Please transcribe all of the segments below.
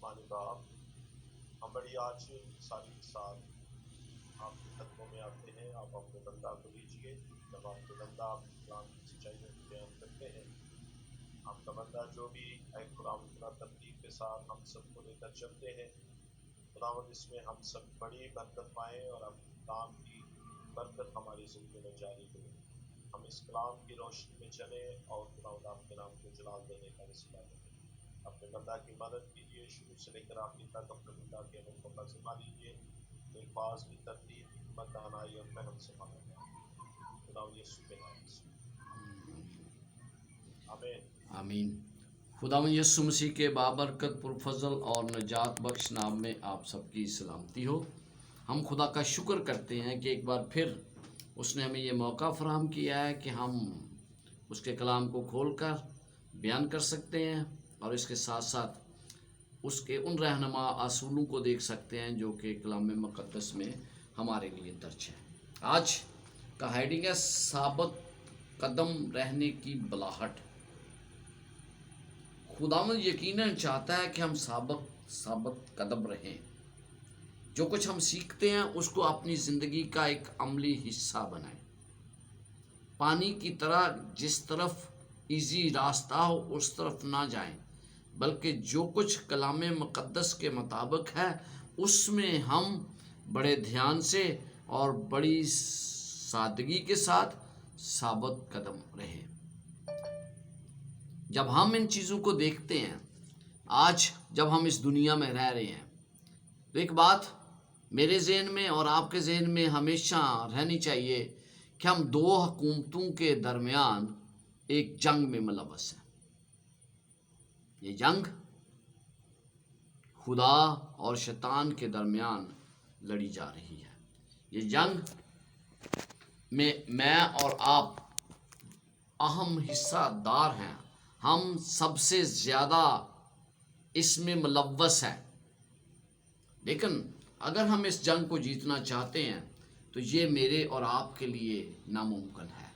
آسمانی باپ، ہم بڑی آجزی ساری کے ساتھ آپ کے قدموں میں آتے ہیں. آپ اپنے بندہ کو لیجیے. جب آپ کے بندہ آپ کے کلام کی سچائیوں کو بیان کرتے ہیں، آپ کا بندہ جو بھی اے خداوند اتنا ترتیب کے ساتھ ہم سب کو لے کر چلتے ہیں، خداوند اس میں ہم سب بڑی برکت پائیں اور آپ کے کلام کی برکت ہماری زندگی میں جاری ہو. ہم اس کلام کی روشنی میں چلیں اور خداوند آپ کے نام کو جلال دینے کا وسیلہ بنیں. اپنے بندہ کی مدد کیجیے، شروع سے لے کر آخر تک اپنے بندہ کے عمل کو قسم لیجیے. الفاظ کی ترتیب، حکمت، دانائی اور فہم سے مانا جائے. خداوند یسوع کے نام سے آمین. آمین. خداوند یسوع مسیح کے بابرکت پرفضل اور نجات بخش نام میں آپ سب کی سلامتی ہو. ہم خدا کا شکر کرتے ہیں کہ ایک بار پھر اس نے ہمیں یہ موقع فراہم کیا ہے کہ ہم اس کے کلام کو کھول کر بیان کر سکتے ہیں اور اس کے ساتھ ساتھ اس کے ان رہنما اصولوں کو دیکھ سکتے ہیں جو کہ کلام مقدس میں ہمارے لیے درج ہے. آج کا ہیڈنگ ہے ثابت قدم رہنے کی بلاہٹ. خداوند یقیناً چاہتا ہے کہ ہم ثابت قدم رہیں. جو کچھ ہم سیکھتے ہیں اس کو اپنی زندگی کا ایک عملی حصہ بنائیں. پانی کی طرح جس طرف ایزی راستہ ہو اس طرف نہ جائیں، بلکہ جو کچھ کلام مقدس کے مطابق ہے اس میں ہم بڑے دھیان سے اور بڑی سادگی کے ساتھ ثابت قدم رہیں. جب ہم ان چیزوں کو دیکھتے ہیں، آج جب ہم اس دنیا میں رہ رہے ہیں، تو ایک بات میرے ذہن میں اور آپ کے ذہن میں ہمیشہ رہنی چاہیے کہ ہم دو حکومتوں کے درمیان ایک جنگ میں ملوث ہیں. یہ جنگ خدا اور شیطان کے درمیان لڑی جا رہی ہے. یہ جنگ میں اور آپ اہم حصہ دار ہیں. ہم سب سے زیادہ اس میں ملوث ہیں. لیکن اگر ہم اس جنگ کو جیتنا چاہتے ہیں تو یہ میرے اور آپ کے لیے ناممکن ہے.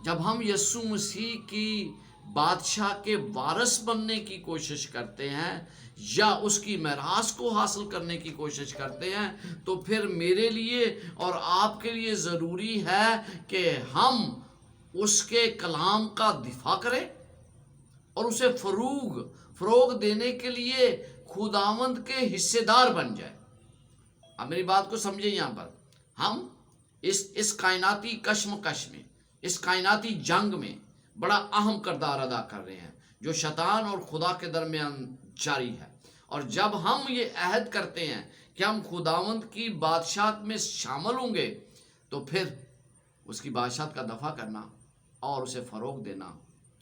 جب ہم یسوع مسیح کی بادشاہ کے وارث بننے کی کوشش کرتے ہیں یا اس کی میراث کو حاصل کرنے کی کوشش کرتے ہیں تو پھر میرے لیے اور آپ کے لیے ضروری ہے کہ ہم اس کے کلام کا دفاع کریں اور اسے فروغ دینے کے لیے خداوند کے حصے دار بن جائیں. اب میری بات کو سمجھیں. یہاں پر ہم اس کائناتی کشمکش میں، اس کائناتی جنگ میں بڑا اہم کردار ادا کر رہے ہیں جو شیطان اور خدا کے درمیان جاری ہے. اور جب ہم یہ عہد کرتے ہیں کہ ہم خداوند کی بادشاہت میں شامل ہوں گے تو پھر اس کی بادشاہت کا دفاع کرنا اور اسے فروغ دینا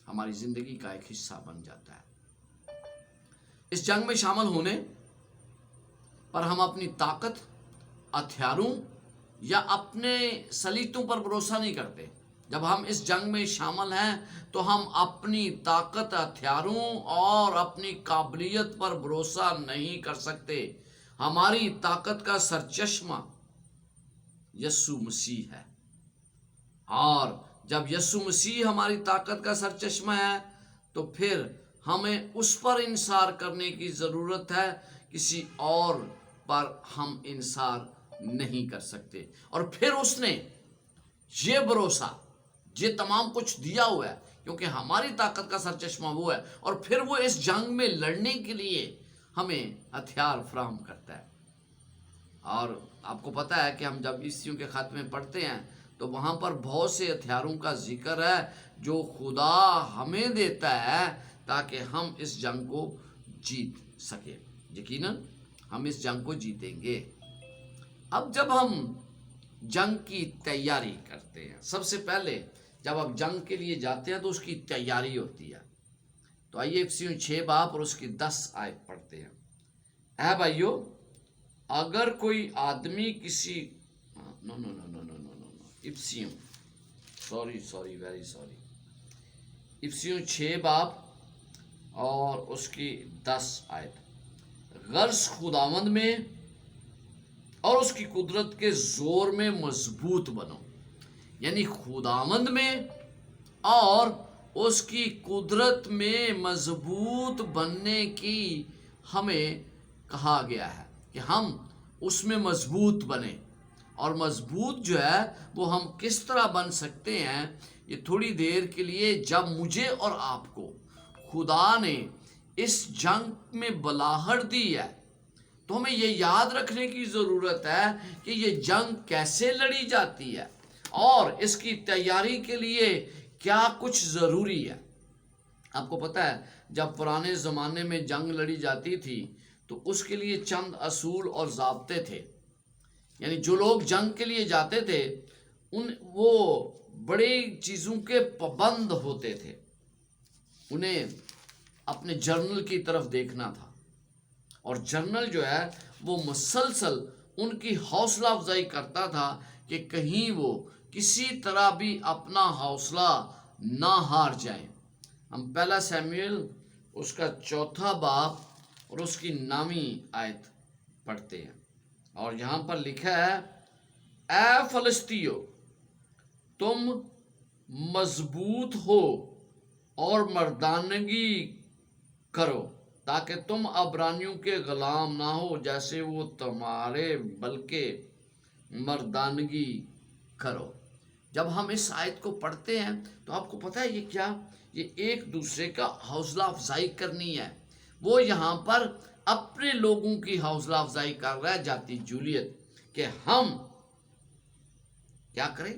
ہماری زندگی کا ایک حصہ بن جاتا ہے. اس جنگ میں شامل ہونے پر ہم اپنی طاقت، ہتھیاروں یا اپنے سلیتوں پر بھروسہ نہیں کرتے. جب ہم اس جنگ میں شامل ہیں تو ہم اپنی طاقت، ہتھیاروں اور اپنی قابلیت پر بھروسہ نہیں کر سکتے. ہماری طاقت کا سرچشمہ یسوع مسیح ہے. اور جب یسوع مسیح ہماری طاقت کا سرچشمہ ہے تو پھر ہمیں اس پر انحصار کرنے کی ضرورت ہے. کسی اور پر ہم انحصار نہیں کر سکتے. اور پھر اس نے یہ بھروسہ، یہ تمام کچھ دیا ہوا ہے کیونکہ ہماری طاقت کا سرچشمہ وہ ہے. اور پھر وہ اس جنگ میں لڑنے کے لیے ہمیں ہتھیار فراہم کرتا ہے. اور آپ کو پتہ ہے کہ ہم جب عیسیوں کے خط میں پڑھتے ہیں تو وہاں پر بہت سے ہتھیاروں کا ذکر ہے جو خدا ہمیں دیتا ہے تاکہ ہم اس جنگ کو جیت سکیں. یقیناً ہم اس جنگ کو جیتیں گے. اب جب ہم جنگ کی تیاری کرتے ہیں، سب سے پہلے جب آپ جنگ کے لیے جاتے ہیں تو اس کی تیاری ہوتی ہے. تو آئیے افسیوں 6 باب اور اس کی 10 آیت پڑھتے ہیں. اے بھائیو، اگر کوئی آدمی کسی افسیوں افسیوں 6 باب اور اس کی 10 آیت. غرض خداوند میں اور اس کی قدرت کے زور میں مضبوط بنو. یعنی خداوند میں اور اس کی قدرت میں مضبوط بننے کی ہمیں کہا گیا ہے کہ ہم اس میں مضبوط بنیں. اور مضبوط جو ہے وہ ہم کس طرح بن سکتے ہیں، یہ تھوڑی دیر کے لیے جب مجھے اور آپ کو خدا نے اس جنگ میں بلاہٹ دی ہے تو ہمیں یہ یاد رکھنے کی ضرورت ہے کہ یہ جنگ کیسے لڑی جاتی ہے اور اس کی تیاری کے لیے کیا کچھ ضروری ہے. آپ کو پتہ ہے جب پرانے زمانے میں جنگ لڑی جاتی تھی تو اس کے لیے چند اصول اور ضابطے تھے. یعنی جو لوگ جنگ کے لیے جاتے تھے وہ بڑی چیزوں کے پابند ہوتے تھے. انہیں اپنے جرنل کی طرف دیکھنا تھا اور جرنل جو ہے وہ مسلسل ان کی حوصلہ افزائی کرتا تھا کہ کہیں وہ کسی طرح بھی اپنا حوصلہ نہ ہار جائیں. ہم پہلا سیموئیل اس کا 4 باب اور اس کی 9 آیت پڑھتے ہیں اور یہاں پر لکھا ہے، اے فلسطیو تم مضبوط ہو اور مردانگی کرو تاکہ تم عبرانیوں کے غلام نہ ہو جیسے وہ تمہارے، بلکہ مردانگی کرو. جب ہم اس آیت کو پڑھتے ہیں تو آپ کو پتہ ہے یہ کیا، یہ ایک دوسرے کا حوصلہ افزائی کرنی ہے. وہ یہاں پر اپنے لوگوں کی حوصلہ افزائی کر رہا ہے جاتی جولیت کہ ہم کیا کریں،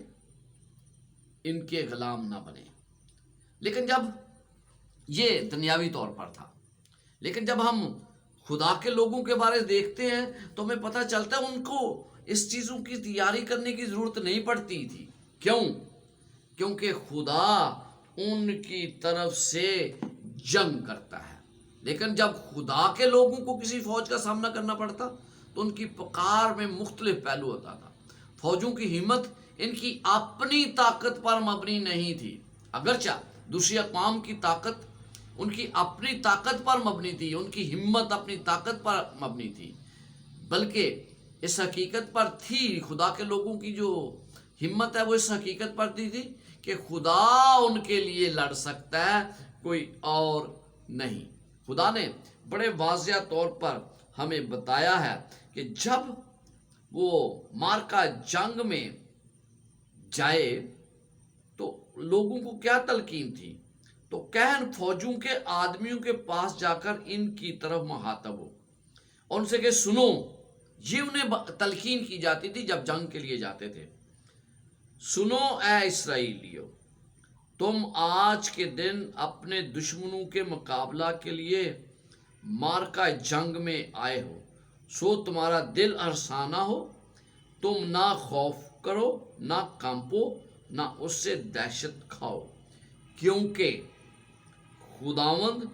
ان کے غلام نہ بنیں. لیکن جب یہ دنیاوی طور پر تھا، لیکن جب ہم خدا کے لوگوں کے بارے دیکھتے ہیں تو ہمیں پتہ چلتا ہے ان کو اس چیزوں کی تیاری کرنے کی ضرورت نہیں پڑتی تھی. کیوں؟ کیونکہ خدا ان کی طرف سے جنگ کرتا ہے. لیکن جب خدا کے لوگوں کو کسی فوج کا سامنا کرنا پڑتا تو ان کی پکار میں مختلف پہلو ہوتا تھا. فوجوں کی ہمت ان کی اپنی طاقت پر مبنی نہیں تھی، اگرچہ دوسری اقوام کی طاقت ان کی اپنی طاقت پر مبنی تھی، ان کی ہمت اپنی طاقت پر مبنی تھی، بلکہ اس حقیقت پر تھی، خدا کے لوگوں کی جو ہمت ہے وہ اس حقیقت پر تھی کہ خدا ان کے لیے لڑ سکتا ہے، کوئی اور نہیں. خدا نے بڑے واضح طور پر ہمیں بتایا ہے کہ جب وہ مارکا جنگ میں جائے تو لوگوں کو کیا تلقین تھی، تو کہن فوجوں کے آدمیوں کے پاس جا کر ان کی طرف مخاطب ہو اور ان سے کہ سنو. یہ انہیں تلقین کی جاتی تھی جب جنگ کے لیے جاتے تھے. سنو اے اسرائیلیو، تم آج کے دن اپنے دشمنوں کے مقابلہ کے لیے مارکا جنگ میں آئے ہو، سو تمہارا دل ہرسا نہ ہو، تم نہ خوف کرو نہ کانپو نہ اس سے دہشت کھاؤ، کیونکہ خداوند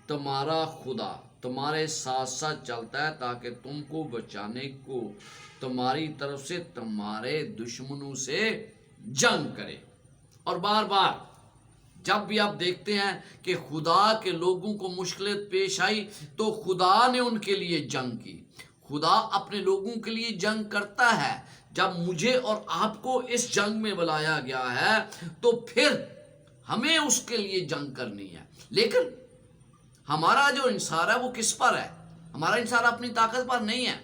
تمہارا خدا تمہارے ساتھ ساتھ چلتا ہے تاکہ تم کو بچانے کو تمہاری طرف سے تمہارے دشمنوں سے جنگ کرے. اور بار بار جب بھی آپ دیکھتے ہیں کہ خدا کے لوگوں کو مشکلیں پیش آئی تو خدا نے ان کے لیے جنگ کی. خدا اپنے لوگوں کے لیے جنگ کرتا ہے. جب مجھے اور آپ کو اس جنگ میں بلایا گیا ہے تو پھر ہمیں اس کے لیے جنگ کرنی ہے. لیکن ہمارا جو انحصار ہے وہ کس پر ہے؟ ہمارا انحصار اپنی طاقت پر نہیں ہے،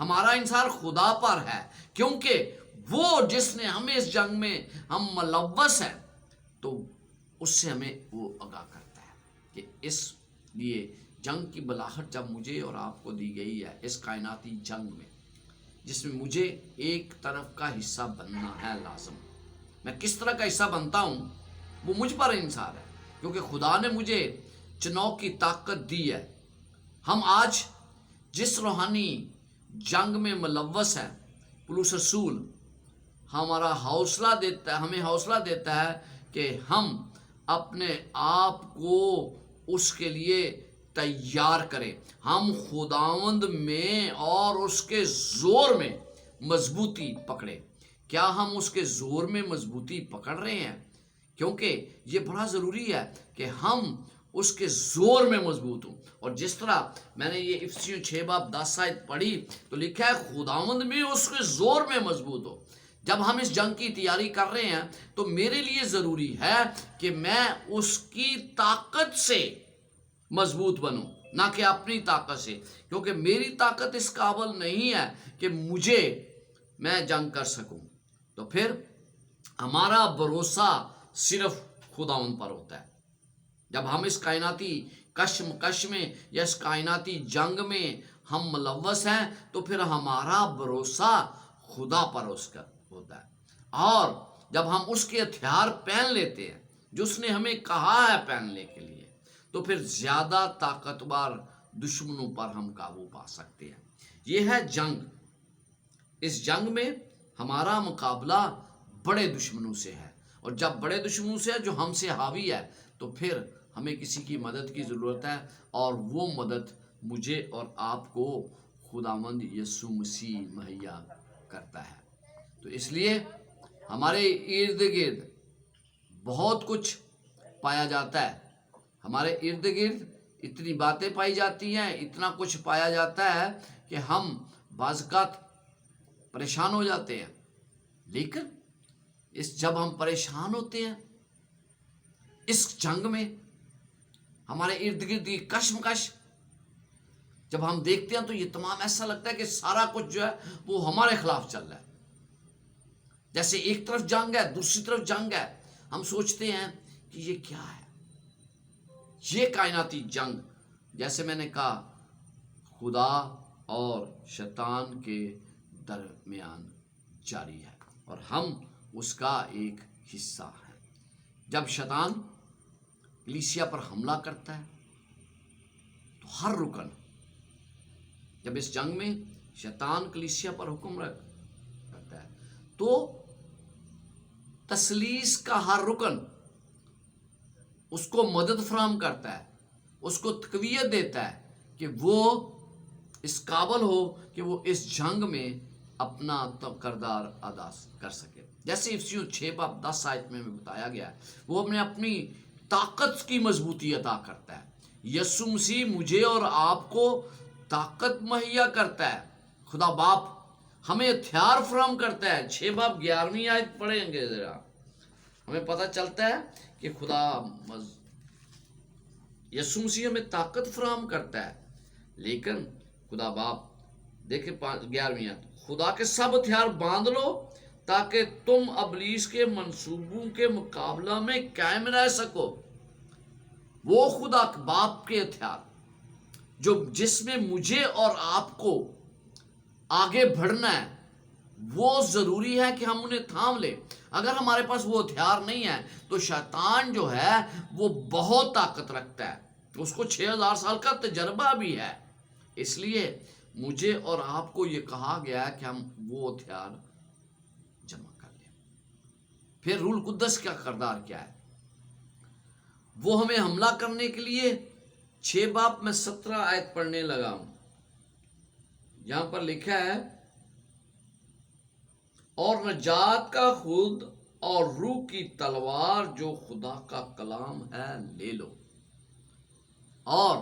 ہمارا انحصار خدا پر ہے، کیونکہ وہ جس نے ہمیں اس جنگ میں ہم ملوث ہیں تو اس سے ہمیں وہ آگاہ کرتا ہے کہ اس لیے جنگ کی بلاہٹ جب مجھے اور آپ کو دی گئی ہے اس کائناتی جنگ میں، جس میں مجھے ایک طرف کا حصہ بننا ہے لازم. میں کس طرح کا حصہ بنتا ہوں وہ مجھ پر انحصار ہے، کیونکہ خدا نے مجھے چناؤ کی طاقت دی ہے. ہم آج جس روحانی جنگ میں ملوث ہیں، پولس رسول ہمارا حوصلہ دیتا ہے، ہمیں حوصلہ دیتا ہے کہ ہم اپنے آپ کو اس کے لیے تیار کریں. ہم خداوند میں اور اس کے زور میں مضبوطی پکڑیں. کیا ہم اس کے زور میں مضبوطی پکڑ رہے ہیں؟ کیونکہ یہ بڑا ضروری ہے کہ ہم اس کے زور میں مضبوط ہوں. اور جس طرح میں نے یہ افسیوں 6 باب 10 آیت پڑھی تو لکھا ہے خداوند میں اس کے زور میں مضبوط ہو. جب ہم اس جنگ کی تیاری کر رہے ہیں تو میرے لیے ضروری ہے کہ میں اس کی طاقت سے مضبوط بنوں، نہ کہ اپنی طاقت سے، کیونکہ میری طاقت اس قابل نہیں ہے کہ میں جنگ کر سکوں۔ تو پھر ہمارا بھروسہ صرف خداوند پر ہوتا ہے۔ جب ہم اس کائناتی کشمکش میں یا اس کائناتی جنگ میں ہم ملوث ہیں تو پھر ہمارا بھروسہ خدا پر اس کا ہوتا ہے، اور جب ہم اس کے ہتھیار پہن لیتے ہیں جو اس نے ہمیں کہا ہے پہننے کے لیے، تو پھر زیادہ طاقتور دشمنوں پر ہم قابو پا سکتے ہیں۔ یہ ہے جنگ۔ اس جنگ میں ہمارا مقابلہ بڑے دشمنوں سے ہے، اور جب بڑے دشمنوں سے ہے جو ہم سے حاوی ہے، تو پھر ہمیں کسی کی مدد کی ضرورت ہے، اور وہ مدد مجھے اور آپ کو خداوند یسوع مسیح مہیا کرتا ہے۔ تو اس لیے ہمارے ارد گرد بہت کچھ پایا جاتا ہے، ہمارے ارد گرد اتنی باتیں پائی جاتی ہیں، اتنا کچھ پایا جاتا ہے کہ ہم بعض اوقات پریشان ہو جاتے ہیں۔ لیکن جب ہم پریشان ہوتے ہیں اس جنگ میں، ہمارے ارد گرد کی کشمکش جب ہم دیکھتے ہیں تو یہ تمام ایسا لگتا ہے کہ سارا کچھ جو ہے وہ ہمارے خلاف چل رہا ہے، جیسے ایک طرف جنگ ہے دوسری طرف جنگ ہے۔ ہم سوچتے ہیں کہ یہ کیا ہے؟ یہ کائناتی جنگ، جیسے میں نے کہا، خدا اور شیطان کے درمیان جاری ہے، اور ہم اس کا ایک حصہ ہیں۔ جب شیطان کلیسیا پر حملہ کرتا ہے تو ہر رکن، جب اس جنگ میں شیطان کلیسیا پر حکم کرتا ہے تو تثلیث کا ہر رکن اس کو مدد فراہم کرتا ہے، اس کو تقویت دیتا ہے کہ وہ اس قابل ہو کہ وہ اس جنگ میں اپنا کردار ادا کر سکے۔ جیسے افسیوں 6:10 میں بتایا گیا ہے، وہ اپنی طاقت کی مضبوطی عطا کرتا ہے۔ یسوع مسیح مجھے اور آپ کو طاقت مہیا کرتا ہے۔ خدا باپ ہمیں ہتھیار فراہم کرتا ہے۔ 6:11 پڑھیں گے ذرا، ہمیں پتہ چلتا ہے کہ خدا یسوع مسیح ہمیں طاقت فراہم کرتا ہے، لیکن خدا باپ دیکھیں 11 خدا کے سب ہتھیار باندھ لو تاکہ تم ابلیس کے منصوبوں کے مقابلہ میں قائم رہ سکو۔ وہ خدا باپ کے ہتھیار جس میں مجھے اور آپ کو آگے بڑھنا ہے، وہ ضروری ہے کہ ہم انہیں تھام لیں۔ اگر ہمارے پاس وہ ہتھیار نہیں ہے تو شیطان جو ہے وہ بہت طاقت رکھتا ہے، اس کو 6000 سال کا تجربہ بھی ہے۔ اس لیے مجھے اور آپ کو یہ کہا گیا ہے کہ ہم وہ ہتھیار جمع کر لیں۔ پھر روح القدس کا کردار کیا ہے؟ وہ ہمیں حملہ کرنے کے لیے 6:17 پڑھنے لگا ہوں۔ یہاں پر لکھا ہے، اور نجات کا خود اور روح کی تلوار جو خدا کا کلام ہے لے لو، اور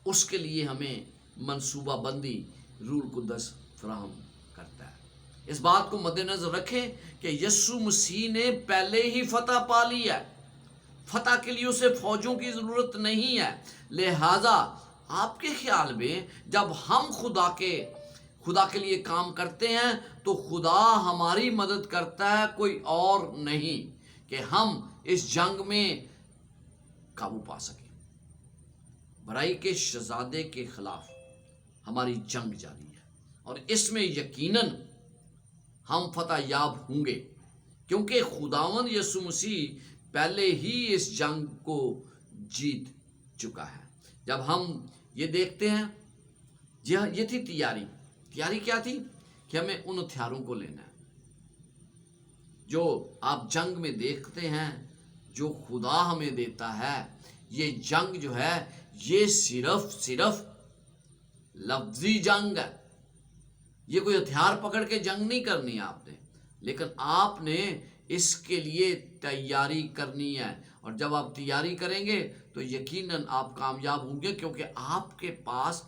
اس کے لیے ہمیں منصوبہ بندی روح القدس فراہم کرتا ہے۔ اس بات کو مد نظر رکھیں کہ یسوع مسیح نے پہلے ہی فتح پا لی ہے، فتح کے لیے اسے فوجوں کی ضرورت نہیں ہے۔ لہذا آپ کے خیال میں جب ہم خدا کے لیے کام کرتے ہیں تو خدا ہماری مدد کرتا ہے، کوئی اور نہیں، کہ ہم اس جنگ میں قابو پا سکیں۔ برائی کے شہزادے کے خلاف ہماری جنگ جاری ہے، اور اس میں یقیناً ہم فتح یاب ہوں گے، کیونکہ خداوند یسوع مسیح پہلے ہی اس جنگ کو جیت چکا ہے۔ جب ہم یہ دیکھتے ہیں، یہ تھی تیاری کیا تھی؟ کہ ہمیں ان ہتھیاروں کو لینا ہے جو آپ جنگ میں دیکھتے ہیں، جو خدا ہمیں دیتا ہے۔ یہ جنگ جو ہے یہ صرف لفظی جنگ ہے، یہ کوئی ہتھیار پکڑ کے جنگ نہیں کرنی آپ نے، لیکن آپ نے اس کے لیے تیاری کرنی ہے، اور جب آپ تیاری کریں گے تو یقیناً آپ کامیاب ہوں گے، کیونکہ آپ کے پاس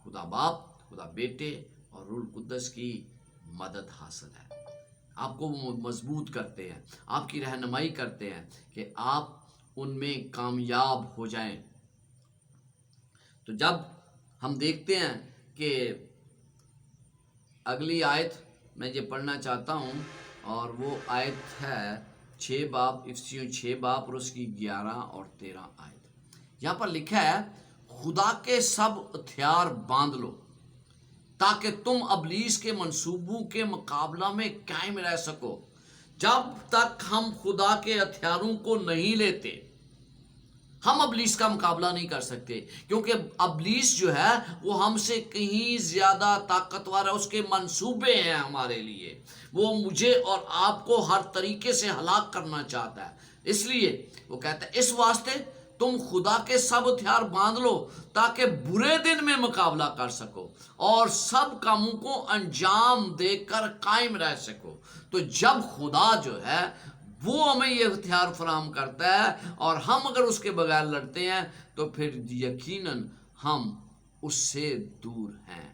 خدا باپ، خدا بیٹے اور روح القدس کی مدد حاصل ہے۔ آپ کو وہ مضبوط کرتے ہیں، آپ کی رہنمائی کرتے ہیں کہ آپ ان میں کامیاب ہو جائیں۔ تو جب ہم دیکھتے ہیں کہ اگلی آیت میں یہ پڑھنا چاہتا ہوں، اور وہ آیت ہے 6 باب، افسیوں 6 باب اور اس کی 11 اور 13 آیت۔ یہاں پر لکھا ہے خدا کے سب ہتھیار باندھ لو تاکہ تم ابلیس کے منصوبوں کے مقابلہ میں قائم رہ سکو۔ جب تک ہم خدا کے ہتھیاروں کو نہیں لیتے ہم ابلیس کا مقابلہ نہیں کر سکتے، کیونکہ ابلیس جو ہے وہ ہم سے کہیں زیادہ طاقتور ہے، اس کے منصوبے ہیں ہمارے لیے، وہ مجھے اور آپ کو ہر طریقے سے ہلاک کرنا چاہتا ہے۔ اس لیے وہ کہتا ہے اس واسطے تم خدا کے سب ہتھیار باندھ لو تاکہ برے دن میں مقابلہ کر سکو اور سب کاموں کو انجام دے کر قائم رہ سکو۔ تو جب خدا جو ہے وہ ہمیں یہ ہتھیار فراہم کرتا ہے اور ہم اگر اس کے بغیر لڑتے ہیں تو پھر یقیناً ہم اس سے دور ہیں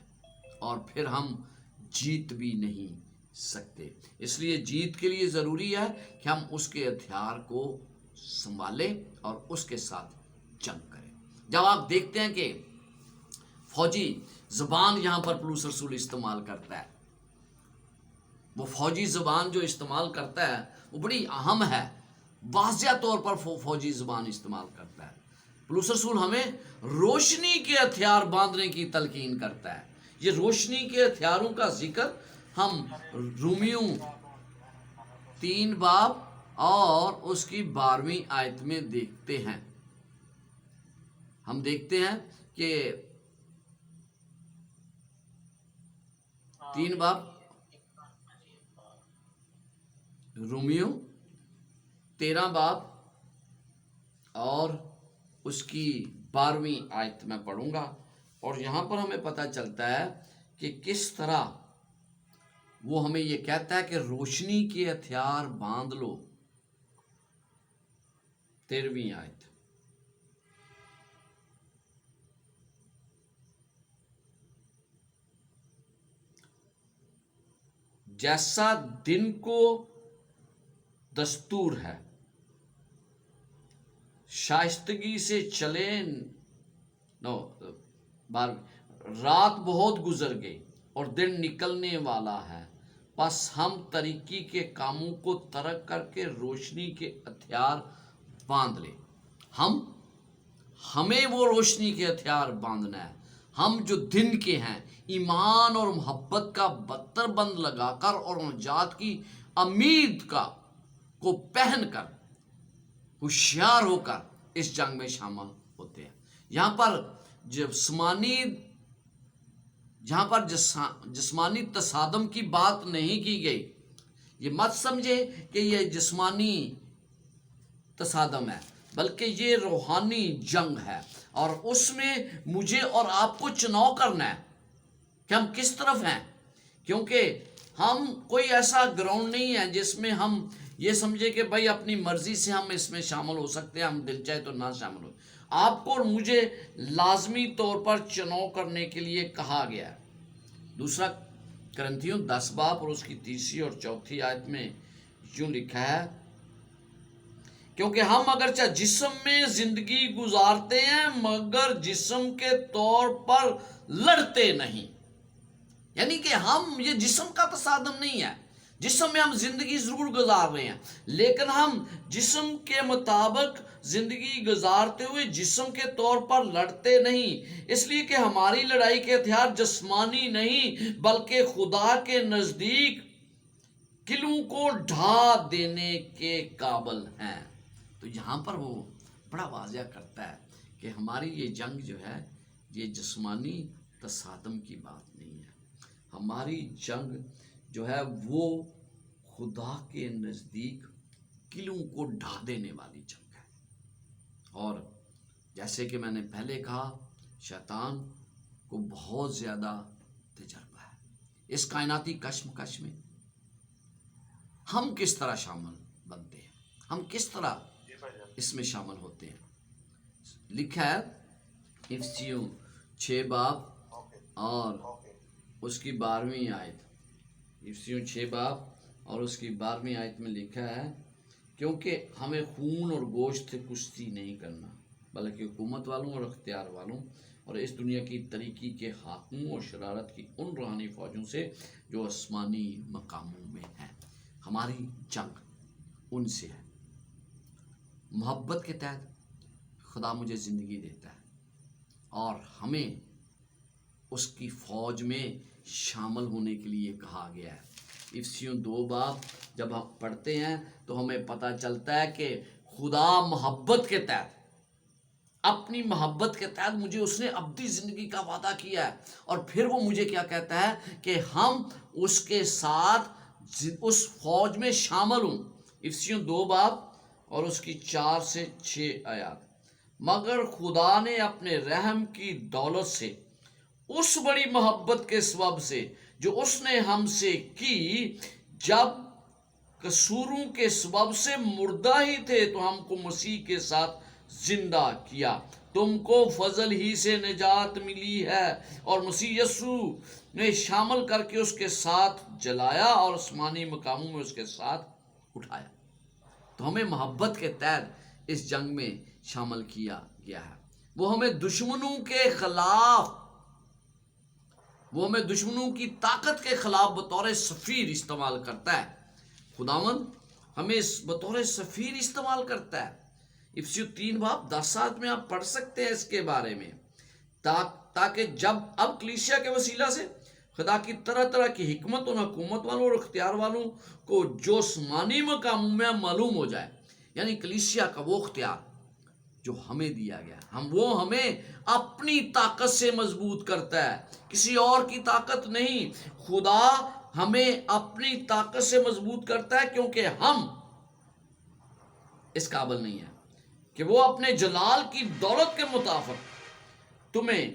اور پھر ہم جیت بھی نہیں سکتے۔ اس لیے جیت کے لیے ضروری ہے کہ ہم اس کے ہتھیار کو سنبھالیں اور اس کے ساتھ جنگ کریں۔ جب آپ دیکھتے ہیں کہ فوجی زبان یہاں پر پولس رسول استعمال کرتا ہے، وہ فوجی زبان جو استعمال کرتا ہے وہ بڑی اہم ہے، واضح طور پر فوجی زبان استعمال کرتا ہے۔ پولس رسول ہمیں روشنی کے ہتھیار باندھنے کی تلقین کرتا ہے۔ یہ روشنی کے ہتھیاروں کا ذکر ہم رومیوں 3 باب اور اس کی 12ویں آیت میں دیکھتے ہیں۔ ہم دیکھتے ہیں کہ 3 باب رومیوں 13 باب اور اس کی 12ویں آیت میں پڑھوں گا، اور یہاں پر ہمیں پتہ چلتا ہے کہ کس طرح وہ ہمیں یہ کہتا ہے کہ روشنی کے ہتھیار باندھ لو۔ 13ویں آیت، جیسا دن کو دستور ہے شائستگی سے چلے رات بہت گزر گئی اور دن نکلنے والا ہے، پس ہم طریقی کے کاموں کو ترک کر کے روشنی کے ہتھیار باندھ لیں۔ ہمیں وہ روشنی کے ہتھیار باندھنا ہے۔ ہم جو دن کے ہیں ایمان اور محبت کا بتر بند لگا کر اور نجات کی امید کو پہن کر ہوشیار ہو کر اس جنگ میں شامل ہوتے ہیں۔ یہاں پر جسمانی تصادم کی بات نہیں کی گئی، یہ مت سمجھے کہ یہ جسمانی تصادم ہے، بلکہ یہ روحانی جنگ ہے، اور اس میں مجھے اور آپ کو چناؤ کرنا ہے کہ ہم کس طرف ہیں، کیونکہ ہم کوئی ایسا گراؤنڈ نہیں ہے جس میں ہم یہ سمجھے کہ بھائی اپنی مرضی سے ہم اس میں شامل ہو سکتے ہیں، ہم دل چاہے تو نہ شامل ہو۔ آپ کو اور مجھے لازمی طور پر چناؤ کرنے کے لیے کہا گیا ہے۔ دوسرا کرنتھیوں 10 باب اور اس کی 3 اور 4 آیت میں یوں لکھا ہے، کیونکہ ہم اگرچہ جسم میں زندگی گزارتے ہیں مگر جسم کے طور پر لڑتے نہیں۔ یعنی کہ یہ جسم کا تصادم نہیں ہے، جسم میں ہم زندگی ضرور گزار رہے ہیں، لیکن ہم جسم کے مطابق زندگی گزارتے ہوئے جسم کے طور پر لڑتے نہیں، اس لیے کہ ہماری لڑائی کے ہتھیار جسمانی نہیں بلکہ خدا کے نزدیک قلعوں کو ڈھا دینے کے قابل ہیں۔ تو یہاں پر وہ بڑا واضح کرتا ہے کہ ہماری یہ جنگ جو ہے یہ جسمانی تصادم کی بات نہیں ہے، ہماری جنگ جو ہے وہ خدا کے نزدیک قلعوں کو ڈھا دینے والی جنگ ہے۔ اور جیسے کہ میں نے پہلے کہا، شیطان کو بہت زیادہ تجربہ ہے اس کائناتی کشمکش میں۔ ہم کس طرح شامل بنتے ہیں، ہم کس طرح اس میں شامل ہوتے ہیں؟ لکھا ہے افسیوں 6 باب اور اس کی 12ویں آیت، افسیوں 6 باب اور اس کی 12ویں آیت میں لکھا ہے کیونکہ ہمیں خون اور گوشت سے کشتی نہیں کرنا بلکہ حکومت والوں اور اختیار والوں اور اس دنیا کی طریقی کے حاکموں اور شرارت کی ان روحانی فوجوں سے جو آسمانی مقاموں میں ہیں۔ ہماری جنگ ان سے ہے۔ محبت کے تحت خدا مجھے زندگی دیتا ہے اور ہمیں اس کی فوج میں شامل ہونے کے لیے کہا گیا ہے۔ افسیوں 2 باب جب ہم پڑھتے ہیں تو ہمیں پتہ چلتا ہے کہ خدا محبت کے تحت، اپنی محبت کے تحت مجھے اس نے ابدی زندگی کا وعدہ کیا ہے، اور پھر وہ مجھے کیا کہتا ہے کہ ہم اس کے ساتھ اس فوج میں شامل ہوں۔ افسیوں 2 باب اور اس کی 4 سے 6 آیات۔ مگر خدا نے اپنے رحم کی دولت سے اس بڑی محبت کے سبب سے جو اس نے ہم سے کی، جب قصوروں کے سبب سے مردہ ہی تھے تو ہم کو مسیح کے ساتھ زندہ کیا۔ تم کو فضل ہی سے نجات ملی ہے اور مسیح یسوع نے شامل کر کے اس کے ساتھ جلایا اور آسمانی مقاموں میں اس کے ساتھ اٹھایا۔ تو ہمیں محبت کے تحت اس جنگ میں شامل کیا گیا ہے۔ وہ ہمیں دشمنوں کے خلاف، وہ ہمیں دشمنوں کی طاقت کے خلاف بطور سفیر استعمال کرتا ہے۔ خداوند ہمیں بطور سفیر استعمال کرتا ہے۔ افسیوں 3 باب 10 آیت میں آپ پڑھ سکتے ہیں اس کے بارے میں، تاکہ جب اب کلیسیا کے وسیلہ سے خدا کی طرح طرح کی حکمت اور حکومت والوں اور اختیار والوں کو جو آسمانی مقاموں میں معلوم ہو جائے، یعنی کلیسیا کا وہ اختیار جو ہمیں دیا گیا، وہ ہمیں اپنی طاقت سے مضبوط کرتا ہے، کسی اور کی طاقت نہیں۔ خدا ہمیں اپنی طاقت سے مضبوط کرتا ہے کیونکہ ہم اس قابل نہیں ہیں کہ وہ اپنے جلال کی دولت کے مطابق تمہیں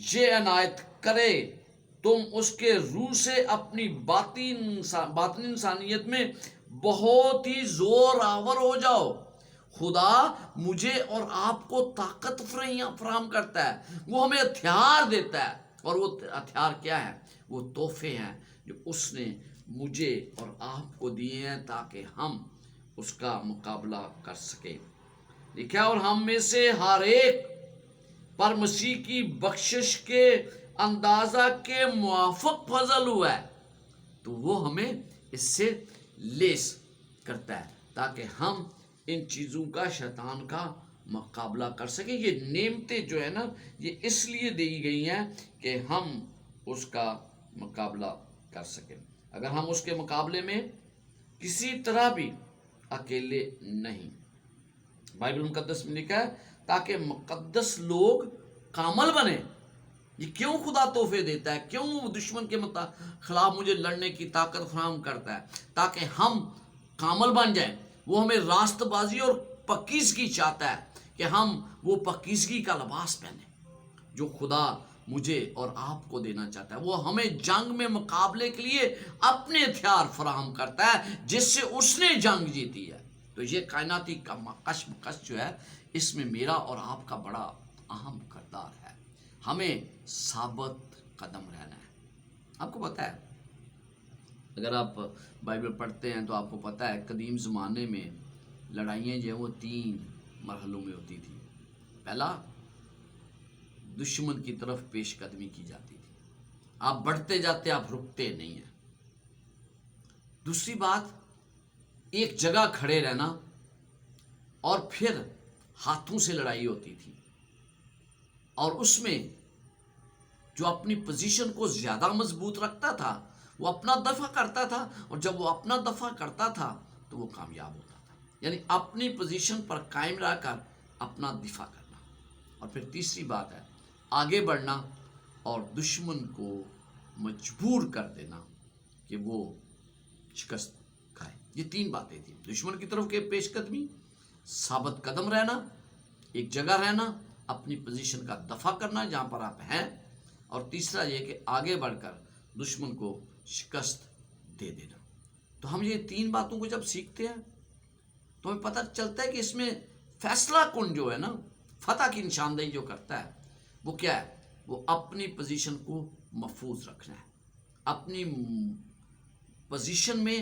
یہ عنایت کرے، تم اس کے روح سے اپنی باطن انسانیت میں بہت ہی زور آور ہو جاؤ۔ خدا مجھے اور آپ کو طاقت فراہم کرتا ہے، وہ ہمیں ہتھیار دیتا ہے، اور وہ ہتھیار کیا ہے؟ وہ تحفے ہیں جو اس نے مجھے اور آپ کو دیے ہیں تاکہ ہم اس کا مقابلہ کر سکیں۔ لکھا اور ہم میں سے ہر ایک پر مسیح کی بخشش کے اندازہ کے موافق فضل ہوا ہے، تو وہ ہمیں اس سے لیس کرتا ہے تاکہ ہم ان چیزوں کا، شیطان کا مقابلہ کر سکیں۔ یہ نعمتیں جو ہے نا، یہ اس لیے دی گئی ہیں کہ ہم اس کا مقابلہ کر سکیں۔ اگر ہم اس کے مقابلے میں کسی طرح بھی اکیلے نہیں، بائبل مقدس میں لکھا ہے تاکہ مقدس لوگ کامل بنے۔ یہ کیوں خدا تحفے دیتا ہے؟ کیوں وہ دشمن کے خلاف مجھے لڑنے کی طاقت فراہم کرتا ہے؟ تاکہ ہم کامل بن جائیں۔ وہ ہمیں راست بازی اور پاکیزگی چاہتا ہے کہ ہم وہ پاکیزگی کا لباس پہنیں جو خدا مجھے اور آپ کو دینا چاہتا ہے۔ وہ ہمیں جنگ میں مقابلے کے لیے اپنے ہتھیار فراہم کرتا ہے جس سے اس نے جنگ جیتی ہے۔ تو یہ کائناتی کا کشمکش جو ہے، اس میں میرا اور آپ کا بڑا اہم کردار ہے۔ ہمیں ثابت قدم رہنا ہے۔ آپ کو پتہ ہے، اگر آپ بائبل پڑھتے ہیں تو آپ کو پتہ ہے قدیم زمانے میں لڑائیاں جو ہیں وہ 3 مرحلوں میں ہوتی تھی۔ پہلا، دشمن کی طرف پیش قدمی کی جاتی تھی، آپ بڑھتے جاتے، آپ رکتے نہیں ہیں۔ دوسری بات، ایک جگہ کھڑے رہنا، اور پھر ہاتھوں سے لڑائی ہوتی تھی، اور اس میں جو اپنی پوزیشن کو زیادہ مضبوط رکھتا تھا وہ اپنا دفاع کرتا تھا، اور جب وہ اپنا دفاع کرتا تھا تو وہ کامیاب ہوتا تھا۔ یعنی اپنی پوزیشن پر قائم رہ کر اپنا دفاع کرنا۔ اور پھر تیسری بات ہے آگے بڑھنا اور دشمن کو مجبور کر دینا کہ وہ شکست کھائے۔ یہ 3 باتیں تھیں: دشمن کی طرف کے پیش قدمی، ثابت قدم رہنا، ایک جگہ رہنا، اپنی پوزیشن کا دفاع کرنا جہاں پر آپ ہیں، اور تیسرا یہ کہ آگے بڑھ کر دشمن کو شکست دے دینا۔ تو ہم یہ 3 باتوں کو جب سیکھتے ہیں تو ہمیں پتہ چلتا ہے کہ اس میں فیصلہ کن جو ہے نا، فتح کی نشاندہی جو کرتا ہے وہ کیا ہے؟ وہ اپنی پوزیشن کو محفوظ رکھنا ہے، اپنی پوزیشن میں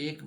1